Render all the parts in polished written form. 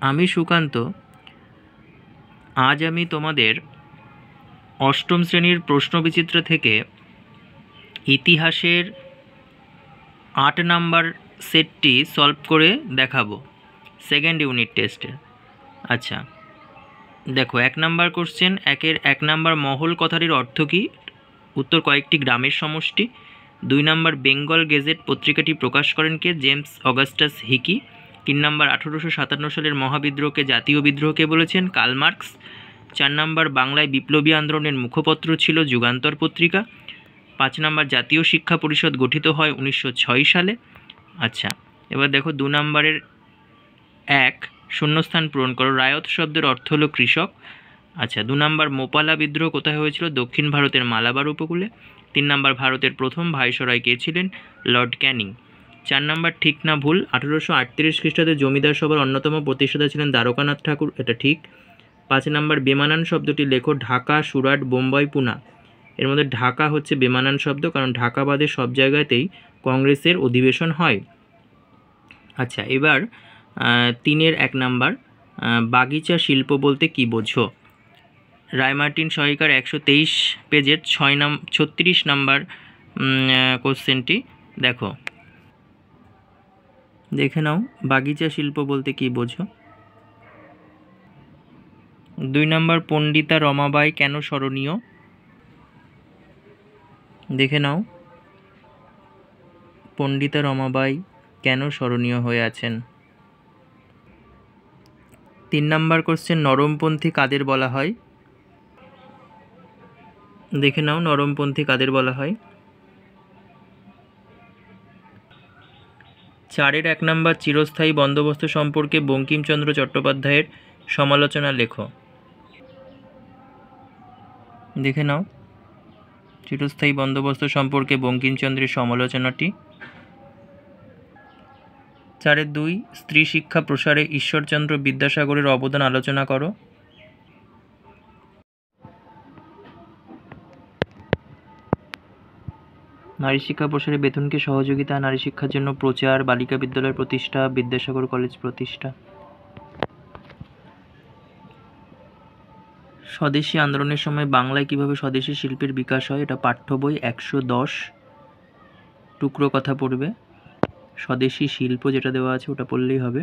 আমি সুকান্ত। আজ আমি তোমাদের অষ্টম শ্রেণীর প্রশ্নবিচিত্র থেকে ইতিহাসের 8 নাম্বার সেটটি সলভ করে দেখাবো সেকেন্ড ইউনিট টেস্টের। আচ্ছা দেখো, 1 নাম্বার কোশ্চেন, 1 নাম্বার মহল কথাটির অর্থ কী? উত্তর কয়েকটি গ্রামের সমষ্টি। 2 নাম্বার বেঙ্গল গেজেট পত্রিকাটি প্রকাশ করেন কে? James Augustus Hicky. 3 নাম্বার 1857 সালের মহাবিদ্রোহকে জাতীয় বিদ্রোহকে বলেছেন? Karl Marx. 4 নাম্বার বাংলায় বিপ্লবী আন্দোলনের মুখপত্র ছিল যুগান্তর পত্রিকা। 5 নাম্বার জাতীয় শিক্ষা পরিষদ গঠিত হয় 1906 সালে। আচ্ছা এবার দেখো 2 নাম্বারের 1 শূন্যস্থান পূরণ করো। রায়ত শব্দের অর্থ হলো কৃষক। আচ্ছা 2 নাম্বার মোপালা বিদ্রোহ কোথায় হয়েছিল? দক্ষিণ ভারতের মালাবার উপকূলে। 3 নাম্বার ভারতের প্রথম ভাইসরয় কে ছিলেন? লর্ড ক্যানিং। 4 নাম্বার ঠিক না ভুল? 1838 খ্রিস্টাব্দে জমিদার সভার অন্যতম প্রতিষ্ঠাতা ছিলেন দ্বারকানাথ ঠাকুর, এটা ঠিক। 5 নাম্বার বেমানান শব্দটি লেখো। ঢাকা, সুরাট, বোম্বাই, পুনা। এর মধ্যে ঢাকা হচ্ছে বেমানান শব্দ, কারণ ঢাকা বাদে সব জায়গাতেই কংগ্রেসের অধিবেশন হয়। আচ্ছা এবার 3-এর 1 নাম্বার, বাগিচা শিল্প বলতে কি বোঝো? রায়মার্টিন সহায়িকার 123 পেজের 36 নাম্বার কোশ্চেনটি দেখো, দেখে নাও বাগিচা শিল্প বলতে কি বোঝো। 2 নাম্বার পণ্ডিতা রমাবাঈ কেন স্মরণীয়? দেখে নাও পণ্ডিতা রমাবাঈ কেন স্মরণীয় হয়ে আছেন। 3 নাম্বার কোশ্চেন, নরমপন্থী কাদের বলা হয়? দেখে নাও নরমপন্থী কাদের বলা হয়। 4-এর 1 নাম্বার, চিরস্থায়ী বন্দোবস্ত সম্পর্কে বঙ্কিমচন্দ্র চট্টোপাধ্যায়ের সমালোচনা লেখো। দেখে নাও চিরস্থায়ী বন্দোবস্ত সম্পর্কে বঙ্কিমচন্দ্রের সমালোচনাটি। 4-এর 2, স্ত্রী শিক্ষা প্রসারে ঈশ্বরচন্দ্র বিদ্যাসাগরের অবদান আলোচনা করো। নারী শিক্ষা প্রসারে বেতনকে সহযোগিতা, নারী শিক্ষার জন্য প্রচার, বালিকা বিদ্যালয় প্রতিষ্ঠা, বিদ্যাসাগর কলেজ প্রতিষ্ঠা। স্বদেশী আন্দোলনের সময় বাংলায় কিভাবে স্বদেশী শিল্পের বিকাশ হয়? এটা পাঠ্য বই 110 টুকরো কথা পড়বে। স্বদেশী শিল্প যেটা দেওয়া আছে ওটা পড়লেই হবে।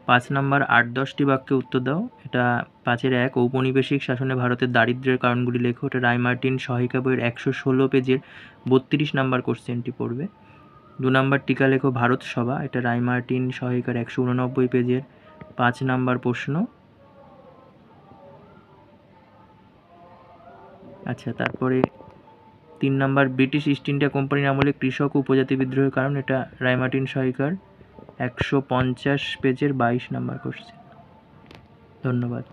5 নাম্বার 8-10টি বাক্যে উত্তর দাও। এটা 5-এর 1, ঔপনিবেশিক শাসনে ভারতের দারিদ্র্যের কারণগুলি লেখো। এটা রায়মার্টিন সহায়িকা বইয়ের 116 পেজের 32 নাম্বার কোশ্চেনটি পড়বে। 2 নাম্বার টিকা লেখো ভারত সভা, এটা রায়মার্টিন সহায়িকার 189 পেজের 5 নাম্বার প্রশ্ন। আচ্ছা তারপরে 3 নাম্বার, ব্রিটিশ ইস্ট ইন্ডিয়া কোম্পানির আমলে কৃষক ও উপজাতি বিদ্রোহের কারণ, এটা রায়মার্টিন সহায়িকার 150 পেজের 22 নাম্বার কোশ্চেন। ধন্যবাদ।